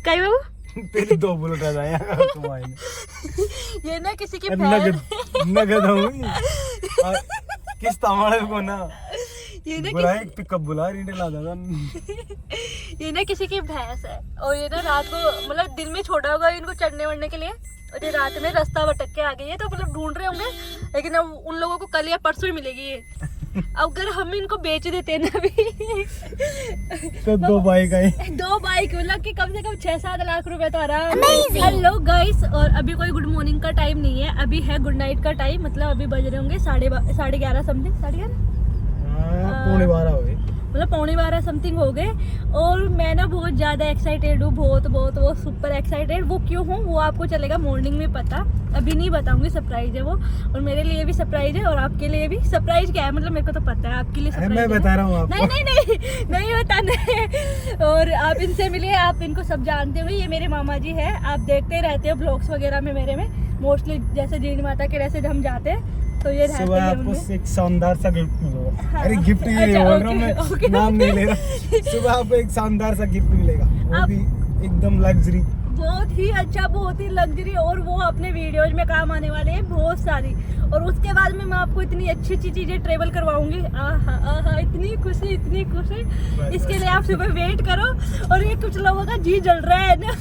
कई बाबू तेरी 2 बुलेट आ जाए ये ना किसी की नगद होंगी किस तमाड़े को ना ये ना बुलाए पिकअप बुला रीडे ला दादा ये ना किसी की भैंस है और ये ना रात को मतलब दिन में छोड़ा होगा इनको चढ़ने वढ़ने के लिए और ये रात में रास्ता भटक के आ गई है तो मतलब ढूंढ रहे होंगे लेकिन अब उन लोगों को कल या परसों ही मिलेगी ये। अगर हम इनको बेच देते हैं ना अभी तो 2 बाइक आई 2 बाइक मतलब कि कम से कम 6-7 लाख रुपए तो आराम। हेलो गाइस और अभी कोई गुड मॉर्निंग का टाइम नहीं है, अभी है गुड नाइट का टाइम। मतलब अभी बज रहे होंगे 11:30 समथिंग 11:30 पौने 12 हो गए मतलब 11:15 समथिंग हो गए। और मैं ना बहुत ज़्यादा एक्साइटेड हूँ, बहुत वो सुपर एक्साइटेड। वो क्यों हूँ वो आपको चलेगा मॉर्निंग में पता, अभी नहीं बताऊंगी, सरप्राइज है वो। और मेरे लिए भी सरप्राइज है और आपके लिए भी सरप्राइज। क्या है मतलब मेरे को तो पता है, आपके लिए सरप्राइज मैं बता रहा हूँ आपको। नहीं बताना है। और आप इनसे मिलिए, आप इनको सब जानते होंगे, ये मेरे मामा जी है। आप देखते रहते हो ब्लॉग्स वगैरह में मेरे में मोस्टली, जैसे जीनी माता के वैसे हम जाते हैं तो ये रहते सुबह हैं आपको उनमें। एक शानदार सा गिफ्ट मिलेगा। हाँ। अरे गिफ्ट ये अच्छा, बोल रहा हूँ मैं, ओके। नाम नहीं ले रहा। सुबह आपको एक शानदार सा गिफ्ट मिलेगा, वो भी एकदम लग्जरी, बहुत ही अच्छा, बहुत ही लग्जरी। और वो अपने वीडियोज में काम आने वाले हैं बहुत सारी। और उसके बाद में मैं आपको इतनी अच्छी अच्छी चीजें ट्रेवल करवाऊंगी। आहा इतनी खुशी इतनी खुशी। इसके लिए आप सुबह वेट करो। और ये कुछ लोगों का जी जल रहा है ना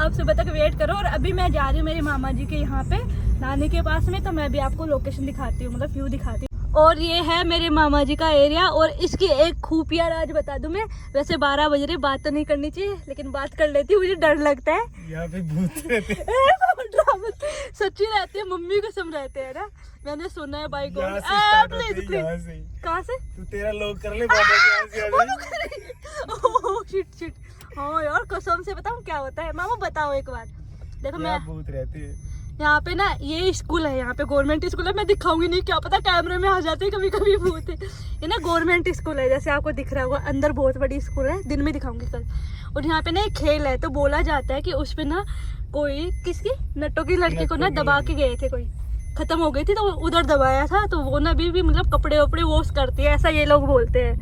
आप सुबह तक वेट करो। और अभी मैं जा रही हूँ मेरे मामा जी के यहाँ पे नानी के पास में, तो मैं भी आपको लोकेशन दिखाती हूँ, मतलब व्यू दिखाती हूँ। और ये है मेरे मामा जी का एरिया। और इसकी एक खुफिया राज बता दूं मैं, वैसे 12 बज रहे, बात तो नहीं करनी चाहिए लेकिन बात कर लेती हूँ, मुझे डर लगता है। यहाँ पे भूत रहते हैं। सच्ची रहती है, मम्मी कसम रहते हैं ना, मैंने सुना है बाई गॉड। कहाँ से तू तेरा लोग कर ले बाबा के यहाँ से शिट हाँ यार कसम से बताऊँ क्या होता है। मामा बताओ एक बार। देखो मैं भूत रहते हैं यहाँ पे ना, ये स्कूल है, यहाँ पे गवर्नमेंट स्कूल है। मैं दिखाऊंगी नहीं, क्या पता कैमरे में आ जाते हैं कभी कभी भूत है। ये ना गवर्नमेंट स्कूल है, जैसे आपको दिख रहा होगा, अंदर बहुत बड़ी स्कूल है, दिन में दिखाऊंगी कल। और यहाँ पे ना एक खेल है, तो बोला जाता है कि उस पे ना कोई किसकी नट्टों की लड़की को ना दबा के गए थे, कोई खत्म हो गई थी तो उधर दबाया था, तो वो ना अभी भी मतलब कपड़े वपड़े वॉश करती है, ऐसा ये लोग बोलते हैं।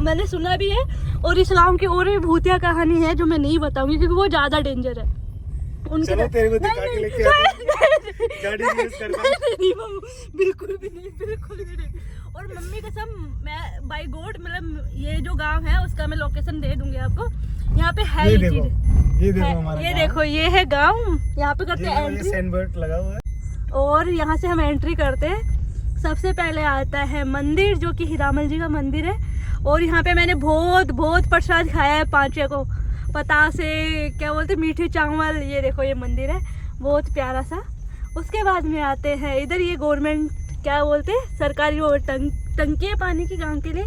मैंने सुना भी है। और इस्लाम की और भी भूतिया कहानी है जो मैं नहीं बताऊंगी क्योंकि वो ज्यादा डेंजर है। चलो तेरे को दिखा के लेके आते हैं। गाड़ी रेस करना नहीं मम्मी, बिल्कुल भी नहीं, बिल्कुल भी नहीं। और मम्मी कसम, मैं बाय गॉड मतलब ये जो गांव है उसका मैं लोकेशन दे दूंगी आपको। यहाँ पे है ये चीज, ये देखो हमारा, ये देखो ये है गांव। यहाँ पे करते हैं एंट्री, साइनबोर्ड लगा हुआ है। और यहाँ से हम एंट्री करते हैं। सबसे पहले आता है मंदिर, जो कि हीरामल जी का मंदिर है। और यहाँ पे मैंने बहुत प्रसाद खाया है, 5 को पतासे, क्या बोलते, मीठे चावल। ये देखो ये मंदिर है बहुत प्यारा सा। उसके बाद में आते हैं इधर, ये गवर्नमेंट क्या बोलते हैं, सरकारी वो टंकी है पानी की गांव के लिए।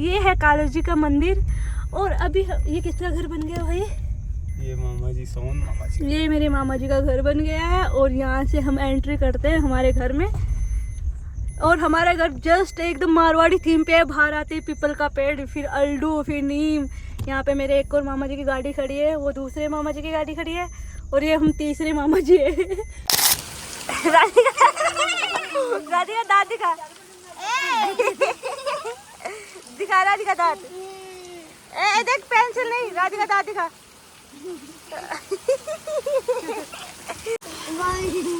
ये है कालू जी का मंदिर। और अभी ये किसका घर बन गया भाई? ये मामा जी, सोन मामा जी, ये मेरे मामा जी का घर बन गया है। और यहाँ से हम एंट्री करते हैं हमारे घर में। और हमारा घर जस्ट एकदम मारवाड़ी थीम पे है। बाहर आते पीपल का पेड़, फिर अल्डू, फिर नीम। यहाँ पे मेरे एक और मामा जी की गाड़ी खड़ी है, वो दूसरे मामा जी की गाड़ी खड़ी है, और ये हम तीसरे मामा जी है। राधिका दांत दिखा, दिखा राधिका दांत। देख पेंसिल नहीं, राधिका दांत दिखा।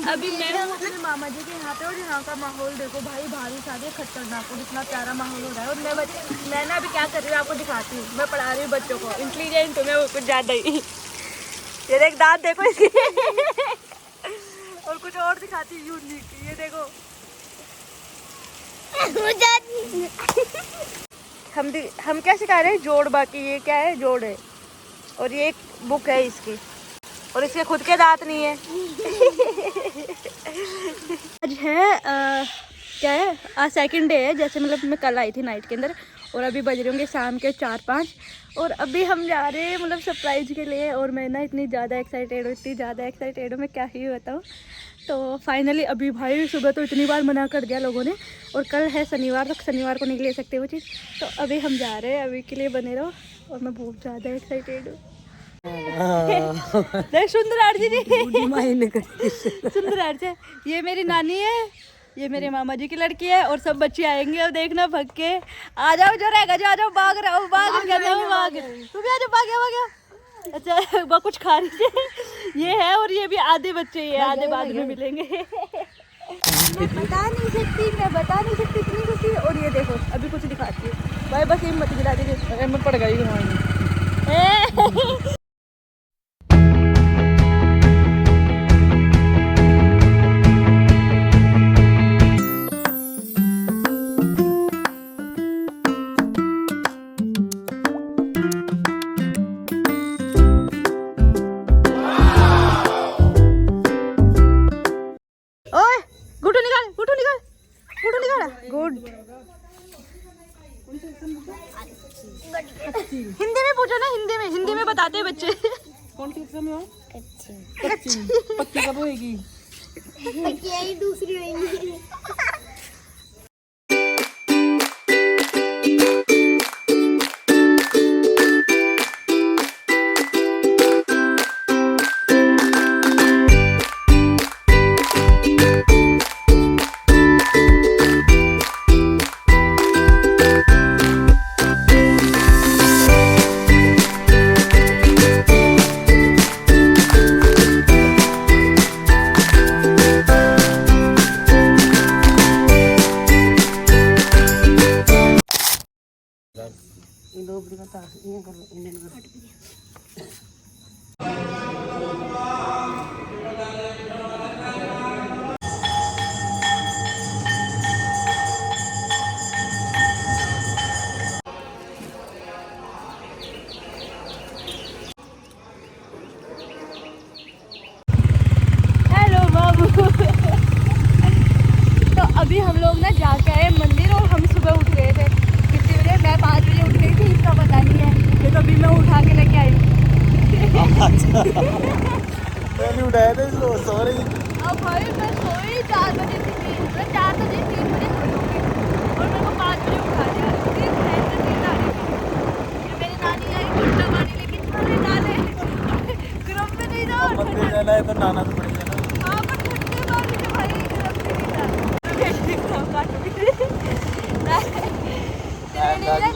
अभी मैं हूँ अपने मामा जी के यहाँ पे। और यहाँ का माहौल देखो भाई, भारी शादी खतरनाक, और इतना प्यारा माहौल हो रहा है। और मैं ना अभी क्या कर रही हूँ आपको दिखाती हूँ। मैं पढ़ा रही हूँ बच्चों को, इंटेलिजेंट हूँ मैं, वो कुछ ज़्यादा ही। ये देख दांत देखो इसके। और कुछ और दिखाती हूँ यूनिक, ये देखो। हम क्या सिखा रहे हैं, जोड़। बाकी ये क्या है, जोड़ है। और ये एक बुक है इसकी, और इसके खुद के दांत नहीं है। आज है क्या है, आज सेकंड डे है, जैसे मतलब मैं कल आई थी नाइट के अंदर। और अभी बज रहे होंगे शाम के 4-5। और अभी हम जा रहे हैं मतलब सरप्राइज के लिए। और मैं ना इतनी ज़्यादा एक्साइटेड हूँ, मैं क्या ही बताऊँ। तो फाइनली अभी भाई सुबह तो इतनी बार मना कर दिया लोगों ने। और कल है शनिवार, तक शनिवार को नहीं ले सकते वो चीज़। तो अभी हम जा रहे हैं, अभी के लिए बने रहो। और मैं बहुत ज़्यादा एक्साइटेड हूँ। सुंदर आरती जी, सुंदर आरती, ये मेरी नानी है, ये मेरे मामा जी की लड़की है। और सब बच्चे आएंगे, अब देखना भग के। आ जाओ जो रहेगा, जो आ जाओ, भाग रहा हूँ, भाग तू भी आ जाओ, भाग। अच्छा वो कुछ खा रही है, ये है और ये भी आधे बच्चे, ये आधे बाद में मिलेंगे। मैं बता नहीं सकती इतनी खुशी। और ये देखो अभी कुछ दिखाती है भाई, बस ये मत गिरा दीजिए, मैं पड़ गई हूँ। ओए गुड्डू निकाल गुड। हिंदी में पूछो ना, हिंदी में बताते हैं बच्चे। कौन सी एग्जाम में हो? कच्ची। पक्की कब होएगी? यही दूसरी होगी। हेलो बाबू। तो अभी हम लोग ना जाके आए मंदिर, और हम सुबह उठ गए थे कितने बजे, मैं 5 बजे उठ गई थी, इसका पता नहीं है, तो अभी मैं उठा के लेके आई। पहले उठाया था इसको, सो रही। अब भाई मैं सोई 4 बजे थी, मैं 4 बजे 3 बजे सोई होंगी, और मेरे को 5 बजे उठा दिया। फिर भैंस से नींद आ रही थी, फिर मेरी नानी आई ठंडा पानी लेके चले डाले ग्रुप में नहीं रहा। मंदिर जाना है तो नहाना तो पड़ेगा ना। हाँ पर ठंडे पानी से भाई ग्रुप में नहीं था।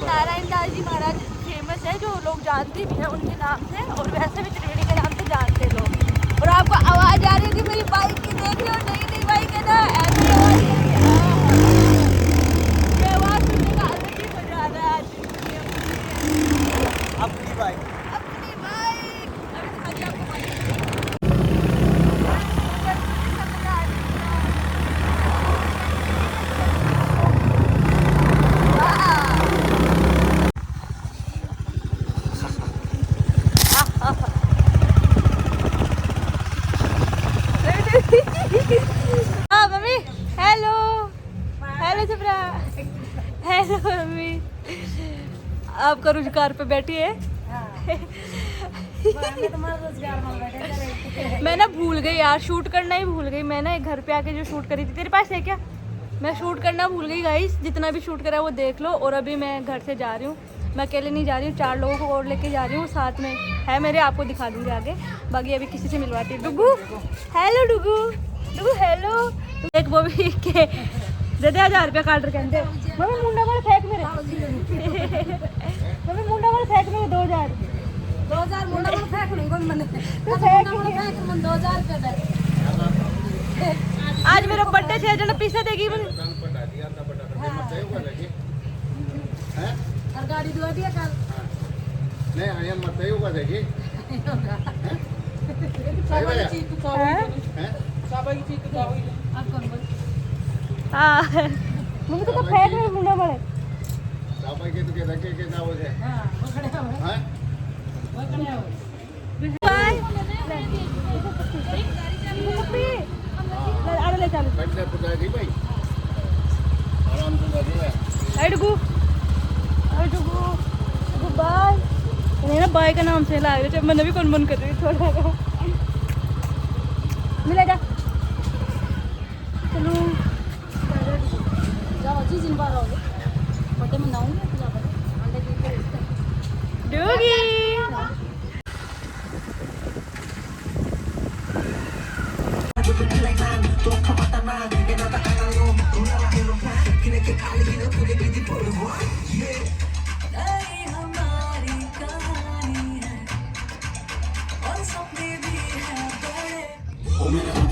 नारायण दास जी महाराज फेमस है, जो लोग जानते भी हैं उनके नाम से, और वैसे भी त्रिवेणी के नाम से जानते हैं लोग। और आपको आवाज आ रही थी मेरी बाइक की, देख रहे हो, नई बाइक है ना, ऐसी आवाज आ रही है। ये आवाज सुनने का अलग ही मजा आ रहा है आज। अपनी बाइक। अपनी बाइक अभी दिखाती हूँ आपको बाइक। हाँ mummy, hello Subra, hello mummy. आपका रोजगार पे बैठी है। मैं ना भूल गई यार, शूट करना ही भूल गई। मैं ना घर पे आके जो शूट करी थी, तेरे पास है क्या? मैं शूट करना भूल गई गाइस, जितना भी शूट करा वो देख लो। और अभी मैं घर से जा रही हूँ, मैं अकेले नहीं जा रही हूँ, 4 लोगों को और लेके जा रही हूँ, साथ में है मेरे, आपको दिखा दूँगी आगे। बाकी अभी किसी से मिलवाती हूँ। डुगू हेलो, डुगू हेलो। एक वो भी के दे 1000 रुपया काट रखे थे। मम्मी मुंडा वाले फेंक मेरे, मम्मी मुंडा वाले फेंक मेरे 2000 मुंडा वाला फेंक नहीं कौन मने तो फेंक मन 2000 रुपया दे। आज मेरा बर्थडे छे जन पैसा देगी मुझे। और गाड़ी दुआ दिया कल नहीं आया मत ही होगा देखिए साबा चीज तू खाओ हैं? हैं साबा की चीज तू खाओ। आप कौन बोल? हाँ मुझे तो फेंक मेरे मुंडा वाले। साबा के तो के ना हो जाए हां वो खड़े हो हैं वो खड़े हो। बाय आगे ले चल। बैठने पुजा जी भाई आराम से बैठो है डुगू बाय। नहीं ना बाय का नाम से ला रहे थे, मैंने भी कौन मन कर रही थोड़ा मिलेगा। चलो जाओ चीज इन बार आओगे पटे में नाऊंगा पूजा पर अंडे की डुगी। मेरे